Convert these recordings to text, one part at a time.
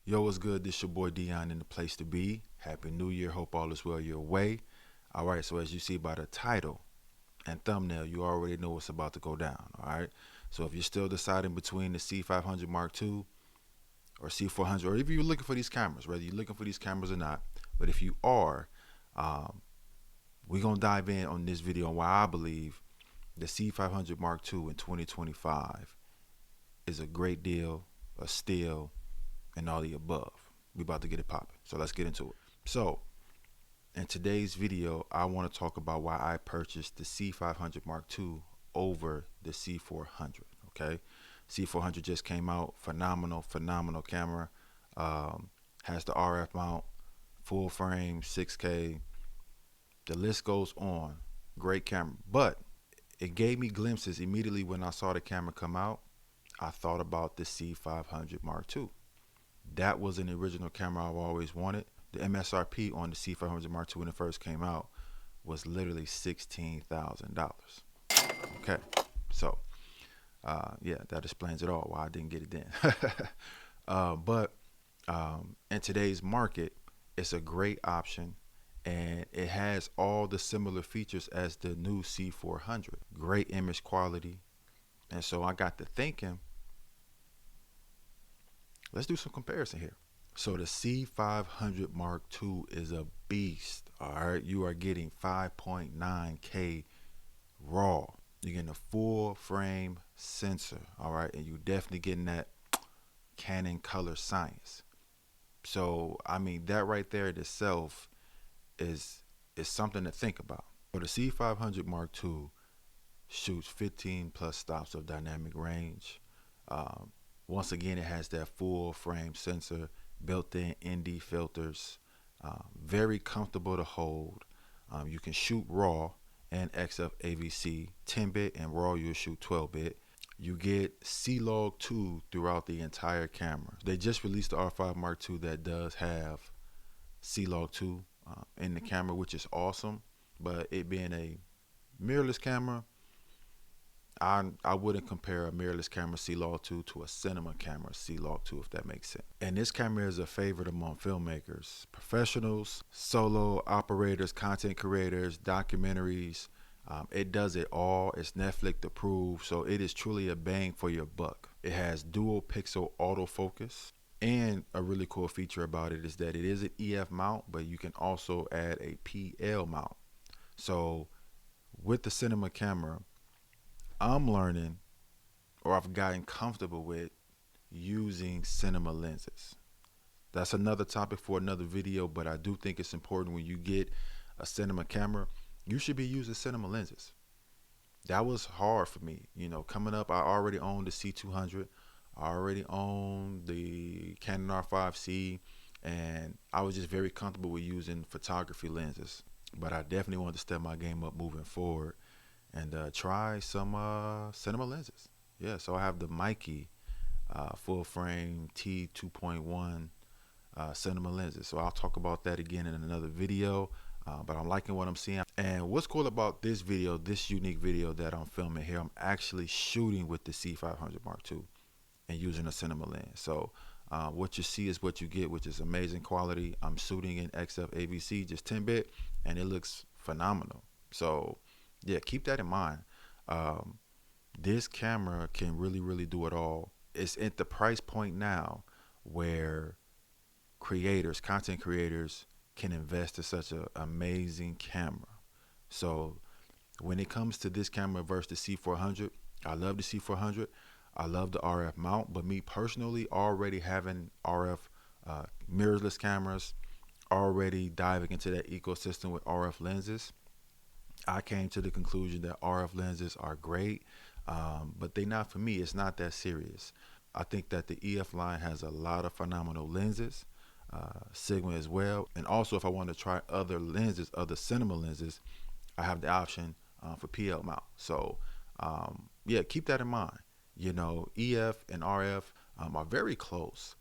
Yo, what's good? This your boy Dion in the place to be. Happy New Year. Hope all is well your way. All right, so as you see by the title and thumbnail, you already know what's about to go down. All right, so if you're still deciding between the C500 Mark II or C400, or if you're looking for these cameras, whether you're looking for these cameras or not, but if you are, um, we're gonna dive in on this video on why I believe the C500 Mark II in 2025 is a great deal, a steal, and all the above. We about to get it popping. So let's get into it. So in today's video, I want to talk about why I purchased the C500 Mark II over the C400. Okay, C400 just came out. Phenomenal camera. Has the RF mount, full frame, 6K. The list goes on. Great camera, but it gave me glimpses immediately when I saw the camera come out. I thought about the C500 Mark II. That was an original camera I've always wanted. The MSRP on the C500 Mark II when it first came out was literally $16,000. Okay, so yeah, that explains it all why I didn't get it then. But in today's market, it's a great option, and it has all the similar features as the new C400. Great image quality, and so I got to thinking, let's do some comparison here. So the C500 Mark II is a beast. All right, you are getting 5.9K raw. You're getting a full frame sensor. All right, and you definitely getting that Canon color science. So I mean, that right there in itself is something to think about. So the C500 Mark II shoots 15 plus stops of dynamic range. Um, Once again, it has that full frame sensor, built-in ND filters, very comfortable to hold. You can shoot RAW and XF AVC 10-bit, and RAW you'll shoot 12-bit. You get C-Log 2 throughout the entire camera. They just released the R5 Mark II that does have C-Log 2 in the camera, which is awesome. But it being a mirrorless camera, I wouldn't compare a mirrorless camera C-Log 2 to a cinema camera C-Log 2, if that makes sense. And this camera is a favorite among filmmakers, professionals, solo operators, content creators, documentaries. It does it all. It's Netflix approved, so it is truly a bang for your buck. It has dual pixel autofocus, and a really cool feature about it is that it is an EF mount, but you can also add a PL mount. So with the cinema camera, I'm learning, or I've gotten comfortable with, using cinema lenses. That's another topic for another video, but I do think it's important when you get a cinema camera, you should be using cinema lenses. That was hard for me. You know, coming up, I already owned the C200. I already owned the Canon R5C, and I was just very comfortable with using photography lenses. But I definitely wanted to step my game up moving forward and try some cinema lenses. Yeah, so I have the Mikey full frame T2.1 cinema lenses. So I'll talk about that again in another video. But I'm liking what I'm seeing. And what's cool about this video, this unique video that I'm filming here, I'm actually shooting with the C500 Mark II and using a cinema lens. So what you see is what you get, which is amazing quality. I'm shooting in XF AVC, just 10-bit, and it looks phenomenal. So yeah, keep that in mind. This camera can really do it all. It's at the price point now where creators, content creators, can invest in such an amazing camera. So when it comes to this camera versus the C400, I love the C400. I love the RF mount, but me personally, already having RF mirrorless cameras, already diving into that ecosystem with RF lenses, I came to the conclusion that RF lenses are great, but they're not for me. It's not that serious. I think that the EF line has a lot of phenomenal lenses, Sigma as well. And also, if I want to try other lenses, other cinema lenses, I have the option for PL mount. So yeah, keep that in mind. You know, EF and RF are very close.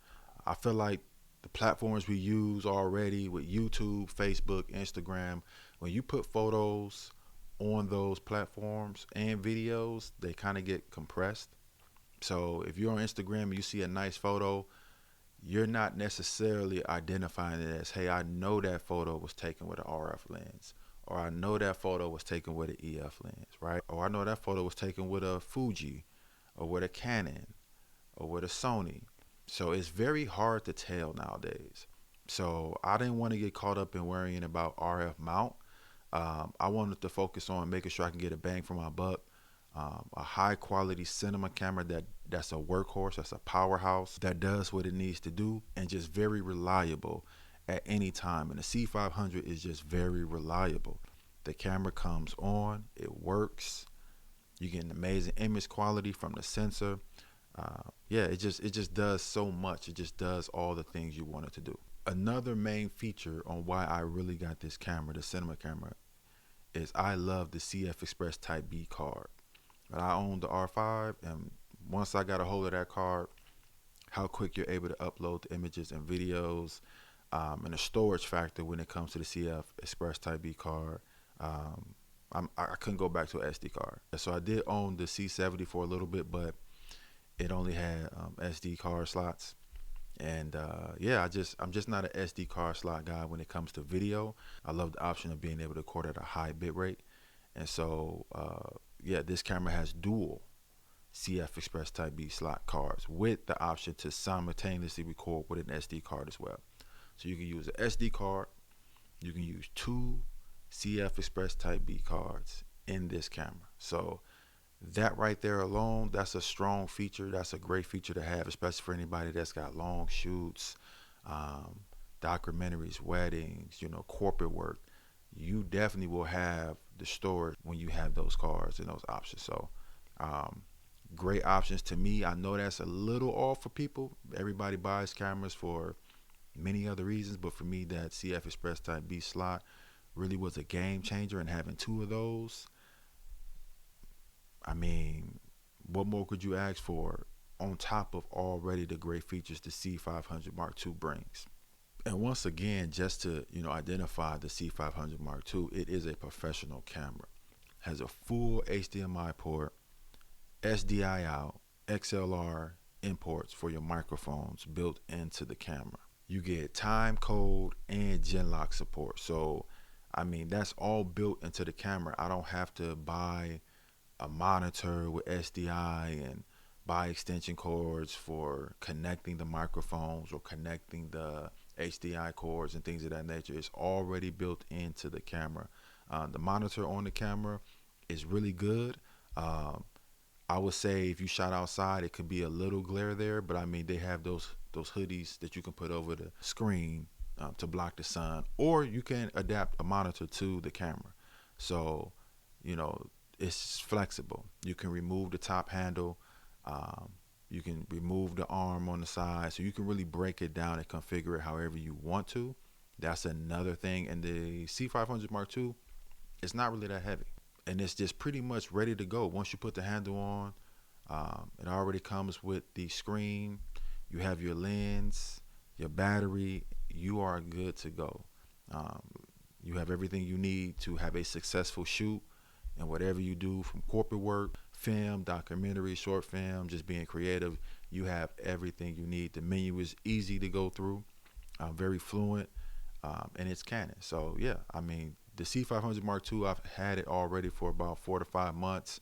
I feel like the platforms we use already with YouTube, Facebook, Instagram, when you put photos on those platforms and videos, they kind of get compressed. So if you're on Instagram and you see a nice photo, you're not necessarily identifying it as, hey, I know that photo was taken with an RF lens, or I know that photo was taken with an EF lens, right? Or I know that photo was taken with a Fuji, or with a Canon, or with a Sony. So it's very hard to tell nowadays. So I didn't want to get caught up in worrying about RF mount. I wanted to focus on making sure I can get a bang for my buck. A high quality cinema camera that's a workhorse, that's a powerhouse, that does what it needs to do, and just very reliable at any time. And the C500 is just very reliable. The camera comes on, it works. You get an amazing image quality from the sensor. Yeah, it just does so much. It just does all the things you want it to do. Another main feature on why I really got this camera, the cinema camera, is I love the CF Express Type B card. But I own the R5, and once I got a hold of that card, how quick you're able to upload the images and videos, and the storage factor when it comes to the CF Express Type B card. Um, I couldn't go back to an SD card. So I did own the C70 for a little bit, but it only had SD card slots. And yeah, I'm just not an SD card slot guy when it comes to video. I love the option of being able to record at a high bit rate. And so yeah, this camera has dual CF Express Type B slot cards with the option to simultaneously record with an SD card as well. So you can use an SD card, you can use two CF Express Type B cards in this camera. So that right there alone, that's a strong feature. That's a great feature to have, especially for anybody that's got long shoots, um, documentaries, weddings, corporate work. You definitely will have the storage when you have those cards and those options. So um, great options to me. I know that's a little off for people. Everybody buys cameras for many other reasons, but for me, that CF Express Type B slot really was a game changer, and having two of those, I mean, what more could you ask for on top of already the great features the C500 Mark II brings? And once again, just to identify the C500 Mark II, it is a professional camera. Has a full HDMI port, SDI out, XLR imports for your microphones built into the camera. You get time code and Genlock support. So, I mean, that's all built into the camera. I don't have to buy a monitor with SDI and buy extension cords for connecting the microphones or connecting the HDI cords and things of that nature. It's already built into the camera. The monitor on the camera is really good. I would say if you shot outside, it could be a little glare there, but I mean, they have those hoodies that you can put over the screen to block the sun, or you can adapt a monitor to the camera. So, you know, it's flexible. You can remove the top handle. You can remove the arm on the side, so you can really break it down and configure it however you want to. That's another thing. And the C500 Mark II, it's not really that heavy, and it's just pretty much ready to go. Once you put the handle on, it already comes with the screen. You have your lens, your battery. You are good to go. Um, you have everything you need to have a successful shoot, and whatever you do, from corporate work, film, documentary, short film, just being creative, you have everything you need. The menu is easy to go through, very fluent, and it's Canon. So yeah, I mean, the C500 Mark II, I've had it already for about 4 to 5 months.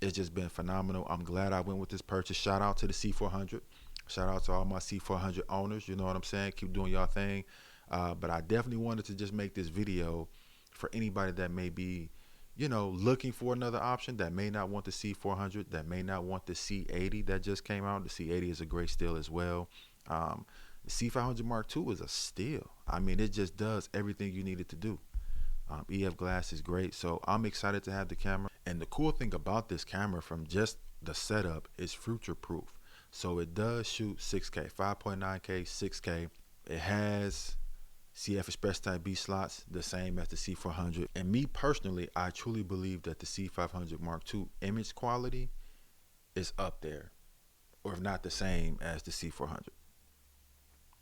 It's just been phenomenal. I'm glad I went with this purchase. Shout out to the C400. Shout out to all my C400 owners. You know what I'm saying? Keep doing y'all thing. But I definitely wanted to just make this video for anybody that may be, looking for another option, that may not want the C400, that may not want the C80 that just came out. The C80 is a great steal as well. The C500 Mark II is a steal. I mean, it just does everything you need it to do. EF glass is great, so I'm excited to have the camera. And the cool thing about this camera, from just the setup, is future proof. So it does shoot 6K, 5.9K, 6K. It has CF Express Type B slots, the same as the C400. And me personally, I truly believe that the C500 Mark II image quality is up there, or if not the same as the C400.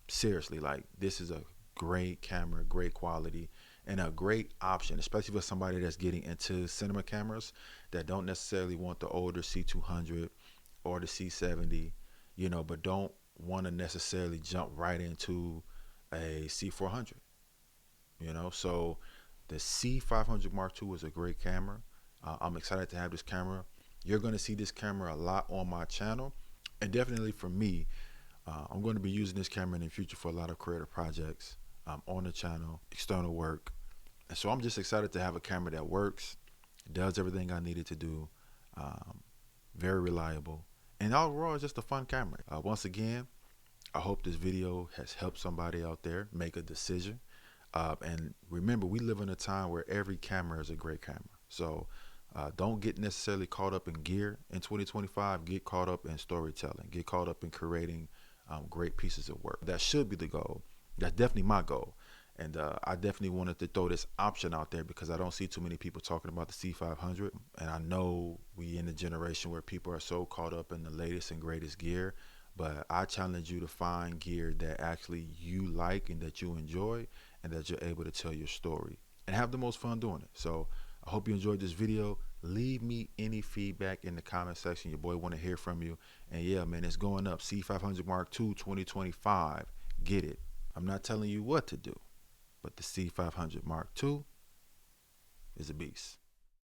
Seriously, like, this is a great camera, great quality, and a great option, especially for somebody that's getting into cinema cameras that don't necessarily want the older C200 or the C70, but don't want to necessarily jump right into a C400. So the C500 Mark II is a great camera. I'm excited to have this camera. You're going to see this camera a lot on my channel, and definitely for me, I'm going to be using this camera in the future for a lot of creative projects on the channel, external work. And so I'm just excited to have a camera that works, does everything I need it to do, um, very reliable, and overall it's just a fun camera. Once again, I hope this video has helped somebody out there make a decision. And remember, we live in a time where every camera is a great camera. So don't get necessarily caught up in gear in 2025. Get caught up in storytelling. Get caught up in creating great pieces of work. That should be the goal. That's definitely my goal. And I definitely wanted to throw this option out there because I don't see too many people talking about the C500. And I know we in a generation where people are so caught up in the latest and greatest gear. But I challenge you to find gear that actually you like and that you enjoy and that you're able to tell your story and have the most fun doing it. So I hope you enjoyed this video. Leave me any feedback in the comment section. Your boy want to hear from you. And yeah, man, it's going up. C500 Mark II 2025. Get it. I'm not telling you what to do, but the C500 Mark II is a beast.